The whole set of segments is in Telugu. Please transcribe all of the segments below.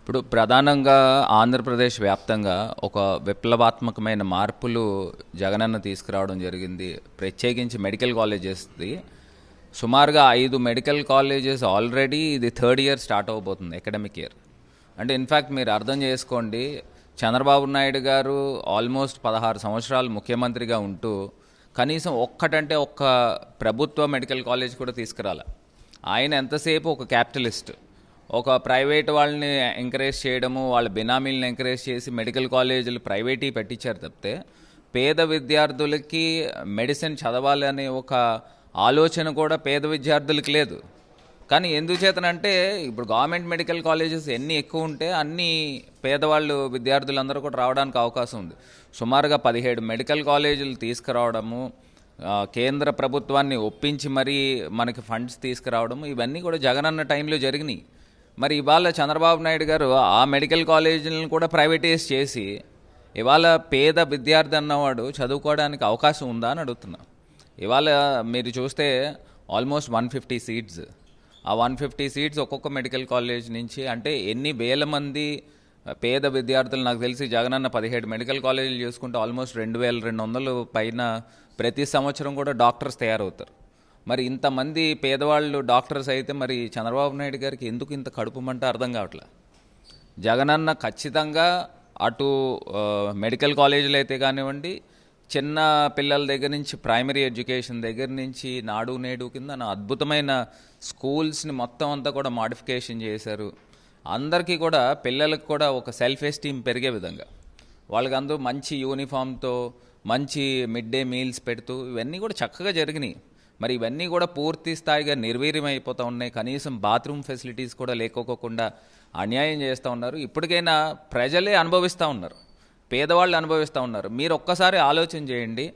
ఇప్పుడు ప్రధానంగా ఆంధ్రప్రదేశ్ వ్యాప్తంగా ఒక విప్లవాత్మకమైన మార్పులు జగనన్న తీసుకురావడం జరిగింది. ప్రత్యేకించి మెడికల్ కాలేజెస్ది సుమారుగా 5 మెడికల్ కాలేజెస్ ఆల్రెడీ ఇది థర్డ్ ఇయర్ స్టార్ట్ అవబోతుంది, అకాడమిక్ ఇయర్. అంటే ఇన్ఫ్యాక్ట్ మీరు అర్థం చేసుకోండి, చంద్రబాబు నాయుడు గారు ఆల్మోస్ట్ 16 సంవత్సరాలు ముఖ్యమంత్రిగా ఉంటూ కనీసం ఒక్క ప్రభుత్వ మెడికల్ కాలేజ్ కూడా తీసుకురాల. ఆయన ఎంతసేపు ఒక క్యాపిటలిస్ట్, ఒక ప్రైవేట్ వాళ్ళని ఎంకరేజ్ చేయడము, వాళ్ళ బినామీలను ఎంకరేజ్ చేసి మెడికల్ కాలేజీలు ప్రైవేటీ పెట్టించారు తప్పితే పేద విద్యార్థులకి మెడిసిన్ చదవాలనే ఒక ఆలోచన కూడా పేద విద్యార్థులకి లేదు. కానీ ఎందుచేతనంటే ఇప్పుడు గవర్నమెంట్ మెడికల్ కాలేజెస్ ఎన్ని ఎక్కువ ఉంటే అన్ని పేదవాళ్ళు విద్యార్థులందరూ కూడా రావడానికి అవకాశం ఉంది. సుమారుగా 17 మెడికల్ కాలేజీలు తీసుకురావడము, కేంద్ర ప్రభుత్వాన్ని ఒప్పించి మరీ మనకి ఫండ్స్ తీసుకురావడము, ఇవన్నీ కూడా జగనన్న టైంలో జరిగినాయి. మరి ఇవాళ చంద్రబాబు నాయుడు గారు ఆ మెడికల్ కాలేజీలను కూడా ప్రైవేటైజ్ చేసి ఇవాళ పేద విద్యార్థి అన్నవాడు చదువుకోవడానికి అవకాశం ఉందా అని అడుగుతున్నా. ఇవాళ మీరు చూస్తే ఆల్మోస్ట్ 150 సీట్స్, ఆ 150 సీట్స్ ఒక్కొక్క మెడికల్ కాలేజ్ నుంచి అంటే ఎన్ని వేల మంది పేద విద్యార్థులు, నాకు తెలిసి జగనన్న 17 మెడికల్ కాలేజీలు చూసుకుంటే ఆల్మోస్ట్ 2200 పైన ప్రతి సంవత్సరం కూడా డాక్టర్స్ తయారవుతారు. మరి ఇంతమంది పేదవాళ్ళు డాక్టర్స్ అయితే మరి చంద్రబాబు నాయుడు గారికి ఎందుకు ఇంత కడుపుమంటే అర్థం కావట్లే. జగనన్న ఖచ్చితంగా అటు మెడికల్ కాలేజీలు అయితే కానివ్వండి, చిన్న పిల్లల దగ్గర నుంచి ప్రైమరీ ఎడ్యుకేషన్ దగ్గర నుంచి నాడు నేడు కింద అద్భుతమైన స్కూల్స్ని మొత్తం అంతా కూడా మాడిఫికేషన్ చేశారు. అందరికీ కూడా పిల్లలకు కూడా ఒక సెల్ఫ్ ఎస్టీమ్ పెరిగే విధంగా వాళ్ళకి అందరూ మంచి యూనిఫామ్తో మంచి మిడ్ డే మీల్స్ పెడుతూ ఇవన్నీ కూడా చక్కగా జరిగినాయి. మరి ఇవన్నీ కూడా పూర్తి స్థాయిగా నిర్వీర్యం అయిపోతూ ఉన్నాయి. కనీసం బాత్రూమ్ ఫెసిలిటీస్ కూడా లేకోకుండా అన్యాయం చేస్తూ ఉన్నారు. ఇప్పటికైనా ప్రజలే అనుభవిస్తూ ఉన్నారు, పేదవాళ్ళు అనుభవిస్తూ ఉన్నారు. మీరు ఒక్కసారి ఆలోచన చేయండి,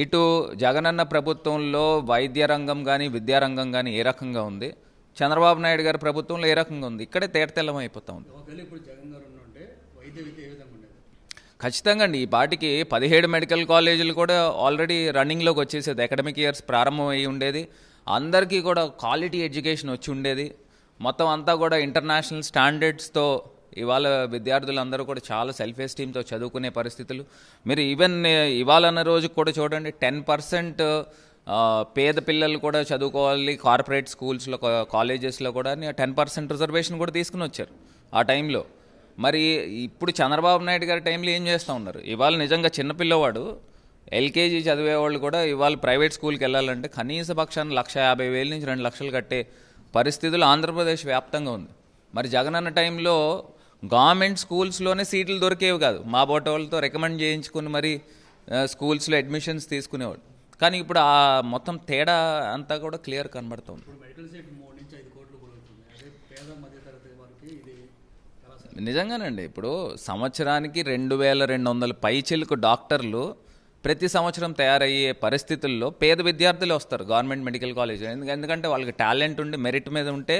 ఇటు జగనన్న ప్రభుత్వంలో వైద్య రంగం కానీ విద్యారంగం కానీ ఏ రకంగా ఉంది, చంద్రబాబు నాయుడు గారి ప్రభుత్వంలో ఏ రకంగా ఉంది, ఇక్కడే తేటతెల్లం అయిపోతూ ఉంది. ఖచ్చితంగా అండి, ఈ పాటికి 17 మెడికల్ కాలేజీలు కూడా ఆల్రెడీ రన్నింగ్లోకి వచ్చేసేది. అకాడమిక్ ఇయర్స్ ప్రారంభం అయ్యి ఉండేది, అందరికీ కూడా క్వాలిటీ ఎడ్యుకేషన్ వచ్చి ఉండేది. మొత్తం అంతా కూడా ఇంటర్నేషనల్ స్టాండర్డ్స్తో ఇవాళ విద్యార్థులందరూ కూడా చాలా సెల్ఫ్ ఎస్టీమ్తో చదువుకునే పరిస్థితులు. మీరు ఈవెన్ ఇవాళన్న రోజుకి కూడా చూడండి, 10% పేద పిల్లలు కూడా చదువుకోవాలి కార్పొరేట్ స్కూల్స్లో కాలేజెస్లో కూడా 10% రిజర్వేషన్ కూడా తీసుకుని వచ్చారు ఆ టైంలో. మరి ఇప్పుడు చంద్రబాబు నాయుడు గారి టైంలో ఏం చేస్తూ ఉన్నారు? ఇవాళ నిజంగా చిన్నపిల్లవాడు ఎల్కేజీ చదివేవాళ్ళు కూడా ఇవాళ ప్రైవేట్ స్కూల్కి వెళ్ళాలంటే కనీస పక్షాన్ని 1,50,000 నుంచి 2 లక్షలు కట్టే పరిస్థితులు ఆంధ్రప్రదేశ్ వ్యాప్తంగా ఉంది. మరి జగనన్న టైంలో గవర్నమెంట్ స్కూల్స్లోనే సీట్లు దొరికేవి కాదు, మా బోట వాళ్ళతో రికమెండ్ చేయించుకుని మరి స్కూల్స్లో అడ్మిషన్స్ తీసుకునేవాడు. కానీ ఇప్పుడు ఆ మొత్తం తేడా అంతా కూడా క్లియర్ కనబడుతుంది. నిజంగానండి, ఇప్పుడు సంవత్సరానికి 2200 పైచిలకు డాక్టర్లు ప్రతి సంవత్సరం తయారయ్యే పరిస్థితుల్లో పేద విద్యార్థులు వస్తారు గవర్నమెంట్ మెడికల్ కాలేజ్. ఎందుకంటే వాళ్ళకి టాలెంట్ ఉండి మెరిట్ మీద ఉంటే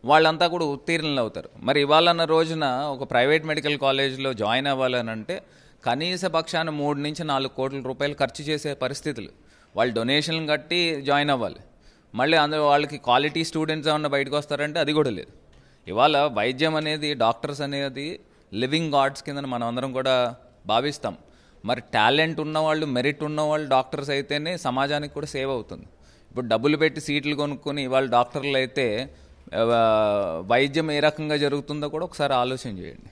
వాళ్ళంతా కూడా ఉత్తీర్ణులు అవుతారు. మరి ఇవాళన్న రోజున ఒక ప్రైవేట్ మెడికల్ కాలేజ్లో జాయిన్ అవ్వాలని అంటే కనీస పక్షాన 3 నుంచి 4 కోట్ల రూపాయలు ఖర్చు చేసే పరిస్థితులు. వాళ్ళు డొనేషన్లు కట్టి జాయిన్ అవ్వాలి. మళ్ళీ అందులో వాళ్ళకి క్వాలిటీ స్టూడెంట్స్ ఏమన్నా బయటకు వస్తారంటే అది కూడా లేదు. ఇవాళ వైద్యం అనేది, డాక్టర్స్ అనేది లివింగ్ గాడ్స్ కింద మనం అందరం కూడా భావిస్తాం. మరి టాలెంట్ ఉన్నవాళ్ళు, మెరిట్ ఉన్నవాళ్ళు డాక్టర్స్ అయితేనే సమాజానికి కూడా సేవ్ అవుతుంది. ఇప్పుడు డబ్బులు పెట్టి సీట్లు కొనుక్కొని ఇవాళ డాక్టర్లు అయితే వైద్యం ఏ రకంగా జరుగుతుందో కూడా ఒకసారి ఆలోచన చేయండి.